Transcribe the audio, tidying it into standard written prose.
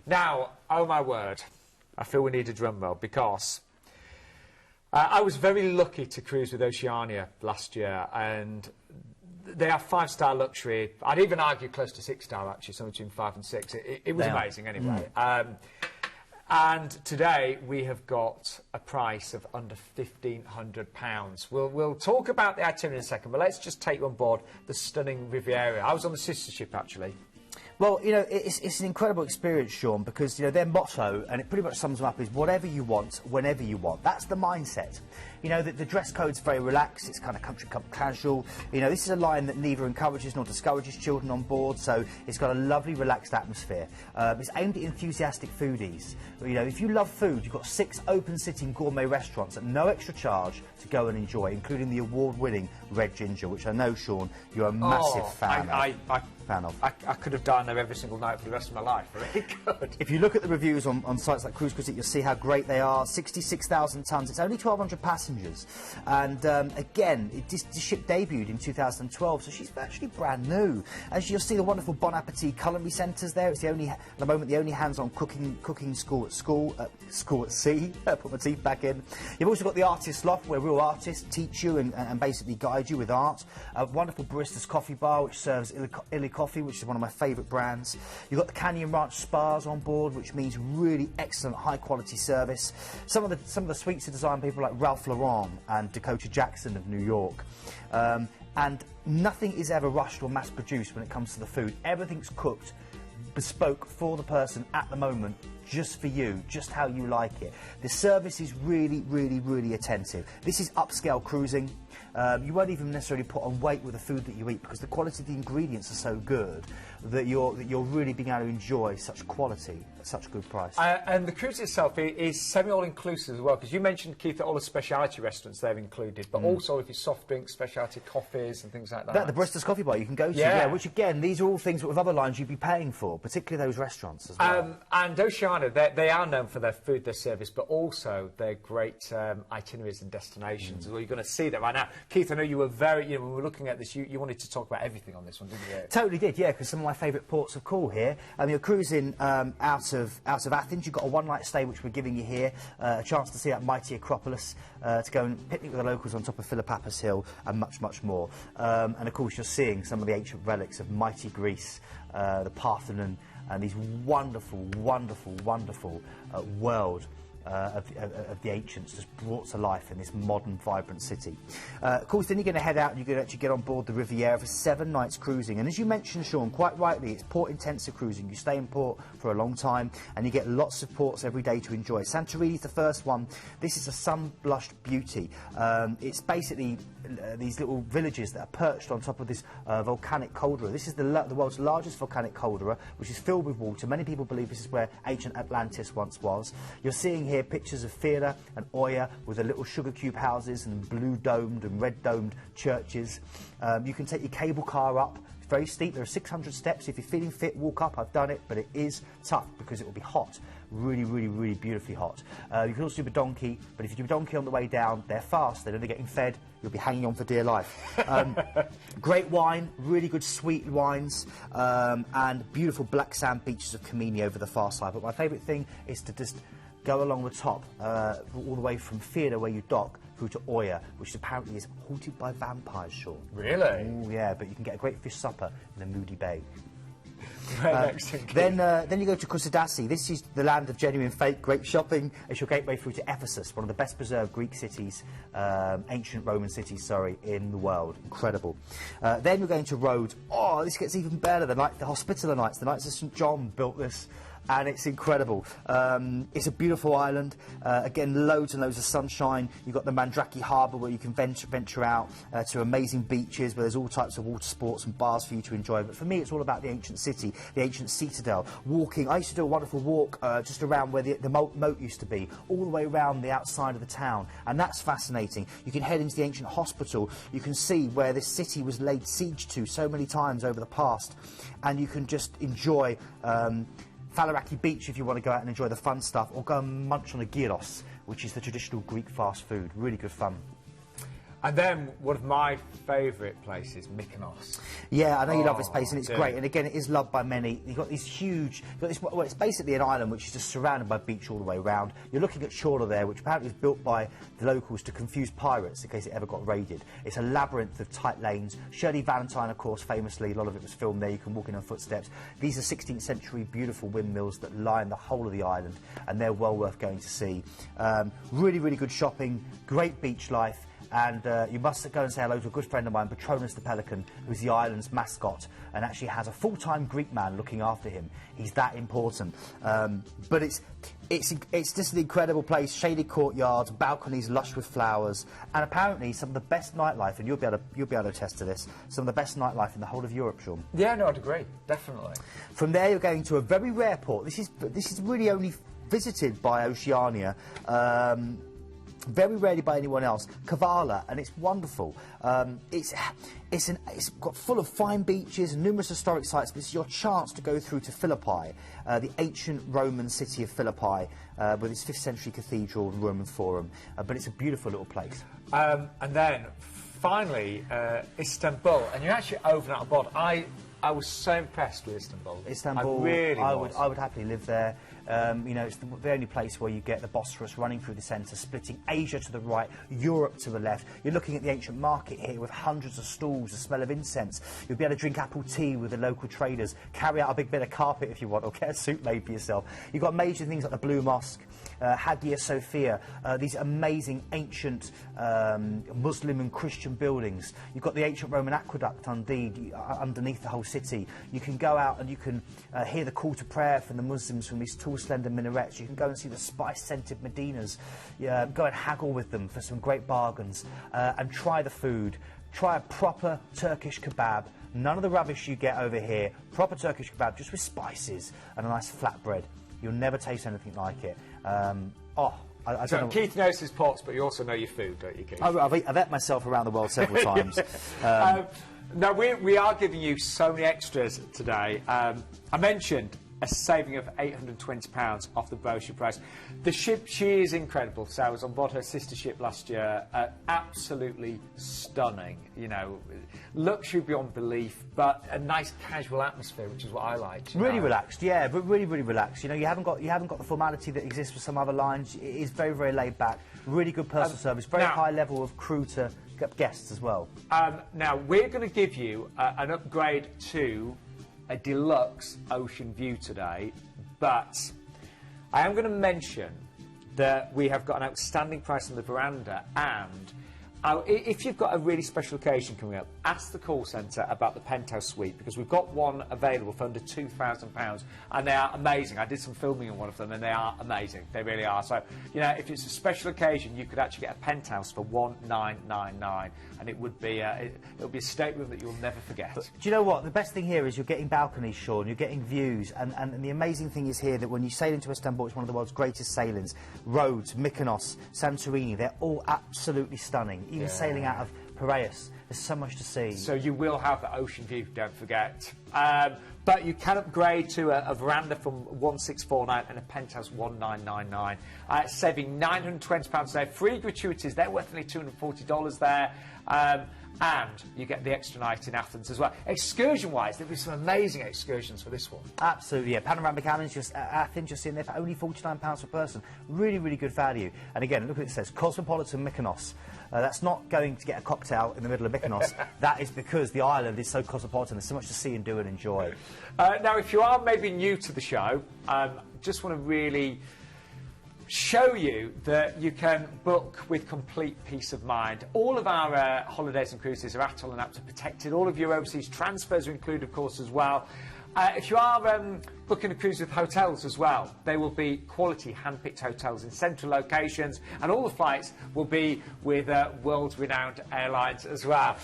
Now, oh my word, I feel we need a drum roll because I was very lucky to cruise with Oceania last year, and they have 5-star luxury. I'd even argue close to 6-star, actually, somewhere between 5 and 6. It was amazing anyway. And today we have got a price of under £1,500. We'll talk about the itinerary in a second, but let's just take you on board the stunning Riviera. I was on the sister ship, actually. Well, you know, it's an incredible experience, Sean, because, you know, their motto, and it pretty much sums them up, is whatever you want, whenever you want. That's the mindset. You know, the dress code's very relaxed, it's kind of country club casual. You know, this is a line that neither encourages nor discourages children on board, so it's got a lovely, relaxed atmosphere. It's aimed at enthusiastic foodies. You know, if you love food, you've got 6 open-sitting gourmet restaurants at no extra charge to go and enjoy, including the award-winning Red Ginger, which I know, Sean, you're a massive fan of. I could have dined there every single night for the rest of my life. Really good. If you look at the reviews on sites like Cruise Critic, you'll see how great they are. 66,000 tonnes. It's only 1,200 passengers. And again, this ship debuted in 2012, so she's virtually brand new. As you'll see, the wonderful Bon Appetit culinary centres there. It's at the moment, the only hands-on cooking school at sea. Put my teeth back in. You've also got the Artist Loft, where real artists teach you and basically guide you with art. A wonderful barista's coffee bar, which serves Illy coffee, which is one of my favourite brands. You've got the Canyon Ranch spas on board, which means really excellent, high-quality service. Some of the suites are designed by people like Ralph Lauren and Dakota Jackson of New York. And nothing is ever rushed or mass-produced when it comes to the food. Everything's cooked bespoke for the person at the moment, just for you, just how you like it. The service is really, really, really attentive. This is upscale cruising. You won't even necessarily put on weight with the food that you eat because the quality of the ingredients are so good that you're really being able to enjoy such quality at such a good price. And the cruise itself is semi-all-inclusive as well, because you mentioned, Keith, that all the speciality restaurants they've included, but also if it's soft drinks, speciality coffees and things like that. The Barista's Coffee Bar you can go to, yeah, which again, these are all things that with other lines you'd be paying for, particularly those restaurants as well. And Oceania, they are known for their food, their service, but also their great itineraries and destinations. Well, you're going to see that right now. Keith, I know you were very, when we were looking at this, you wanted to talk about everything on this one, didn't you? Totally did, yeah, because some of my favourite ports of call here. You're cruising out of Athens. You've got a one-night stay, which we're giving you here, a chance to see that mighty Acropolis, to go and picnic with the locals on top of Philippappus Hill, and much, much more. And of course, you're seeing some of the ancient relics of mighty Greece, the Parthenon, and these wonderful, wonderful, wonderful world of the ancients just brought to life in this modern, vibrant city. Of course, then you're going to head out and you're going to actually get on board the Riviera for 7 nights cruising. And as you mentioned, Sean, quite rightly, it's port-intensive cruising. You stay in port for a long time and you get lots of ports every day to enjoy. Santorini's the first one. This is a sun-blushed beauty. It's basically these little villages that are perched on top of this volcanic caldera. This is the world's largest volcanic caldera, which is filled with water. Many people believe this is where ancient Atlantis once was. You're seeing here pictures of Riviera and Oia with the little sugar cube houses and blue-domed and red-domed churches. You can take your cable car up. It's very steep. There are 600 steps. If you're feeling fit, walk up. I've done it, but it is tough because it will be hot. Really, really, really beautifully hot. You can also do a donkey, but if you do a donkey on the way down, they're fast. They're only getting fed. You'll be hanging on for dear life. Great wine, really good sweet wines, and beautiful black sand beaches of Kamini over the far side. But my favourite thing is to just go along the top, all the way from Riviera, where you dock, through to Oia, which apparently is haunted by vampires, Sean. Really? Oh, yeah, but you can get a great fish supper in the Moody Bay. Then you go to Kusadasi. This is the land of genuine fake grape shopping. It's your gateway through to Ephesus, one of the best preserved Greek cities, ancient Roman cities, sorry, in the world. Incredible. Then you're going to Rhodes. Oh, this gets even better. The Hospitaller Knights, the Knights of St John built this. And it's incredible. It's a beautiful island. Again, loads and loads of sunshine. You've got the Mandraki Harbour where you can venture out to amazing beaches where there's all types of water sports and bars for you to enjoy. But for me, it's all about the ancient city, the ancient citadel. Walking. I used to do a wonderful walk just around where the moat used to be, all the way around the outside of the town. And that's fascinating. You can head into the ancient hospital. You can see where this city was laid siege to so many times over the past. And you can just enjoy Falaraki Beach if you want to go out and enjoy the fun stuff, or go and munch on a gyros, which is the traditional Greek fast food. Really good fun. Yeah. And then one of my favourite places, Mykonos. Yeah, I know you love this place, and it's dear. great. And again, it is loved by many. You've got these huge. You've got this, well, it's basically an island which is just surrounded by beach all the way around. You're looking at Shorter there, which apparently was built by the locals to confuse pirates in case it ever got raided. It's a labyrinth of tight lanes. Shirley Valentine, of course, famously, a lot of it was filmed there. You can walk in her footsteps. These are 16th century beautiful windmills that line the whole of the island, and they're well worth going to see. Really, really good shopping, great beach life. And you must go and say hello to a good friend of mine, Patronus the Pelican, who's the island's mascot, and actually has a full-time Greek man looking after him. He's that important. But it's just an incredible place. Shaded courtyards, balconies lush with flowers, and apparently some of the best nightlife. And you'll be able to attest to this. Some of the best nightlife in the whole of Europe, Sean. Yeah, no, I'd agree, definitely. From there, you're going to a very rare port. This is really only visited by Oceania. Very rarely by anyone else, Kavala, and it's wonderful. It's got full of fine beaches and numerous historic sites, but it's your chance to go through to Philippi, the ancient Roman city of Philippi, with its 5th century cathedral and Roman forum. But it's a beautiful little place. And then, finally, Istanbul, and you're actually over and out of bod. I was so impressed with Istanbul. Istanbul, I really was. I would happily live there. You know, it's the only place where you get the Bosphorus running through the centre, splitting Asia to the right, Europe to the left. You're looking at the ancient market here with hundreds of stalls, the smell of incense. You'll be able to drink apple tea with the local traders, carry out a big bit of carpet if you want, or get a suit made for yourself. You've got major things like the Blue Mosque, Hagia Sophia, these amazing ancient Muslim and Christian buildings. You've got the ancient Roman aqueduct underneath the whole city. You can go out and you can hear the call to prayer from the Muslims from these tall, slender minarets. You can go and see the spice-scented Medinas. Go and haggle with them for some great bargains and try the food. Try a proper Turkish kebab. None of the rubbish you get over here. Proper Turkish kebab, just with spices and a nice flatbread. You'll never taste anything like it. I don't know. Keith knows his ports, but you also know your food, don't you, Keith? I've ate myself around the world several times. Now, we are giving you so many extras today. I mentioned a saving of £820 off the brochure price. The ship, she is incredible. So I was on board her sister ship last year. Absolutely stunning. You know, luxury beyond belief, but a nice casual atmosphere, which is what I like. Really relaxed, yeah, but really, really relaxed. You know, you haven't got the formality that exists with some other lines. It is very, very laid back. Really good personal service. Very high level of crew to guests as well. Now we're going to give you an upgrade to a deluxe ocean view today, but I am going to mention that we have got an outstanding price on the veranda, and if you've got a really special occasion coming up, ask the call centre about the penthouse suite, because we've got one available for under £2,000 and they are amazing. I did some filming on one of them and they are amazing. They really are. So, you know, if it's a special occasion, you could actually get a penthouse for $1,999, and it would be it'll be a stateroom that you'll never forget. But do you know what? The best thing here is you're getting balconies, Sean, you're getting views, and the amazing thing is here that when you sail into Istanbul, it's one of the world's greatest sailings. Rhodes, Mykonos, Santorini, they're all absolutely stunning. Even sailing out of Piraeus, there's so much to see. So you will have the ocean view, don't forget. But you can upgrade to a veranda from £1,649 and a penthouse £1,999, saving £920 there. Free gratuities, they're worth only $240 there. And you get the extra night in Athens as well. Excursion-wise, there'll be some amazing excursions for this one. Absolutely, yeah. Panoramic Athens, just in there for only £49 per person. Really, really good value. And again, look at it says, Cosmopolitan Mykonos. That's not going to get a cocktail in the middle of Mykonos. That is because the island is so cosmopolitan. There's so much to see and do and enjoy. Now, if you are maybe new to the show, just want to really show you that you can book with complete peace of mind. All of our holidays and cruises are ATOL and APTA protected. All of your overseas transfers are included, of course, as well. If you are booking a cruise with hotels as well, they will be quality hand-picked hotels in central locations, and all the flights will be with world-renowned airlines as well.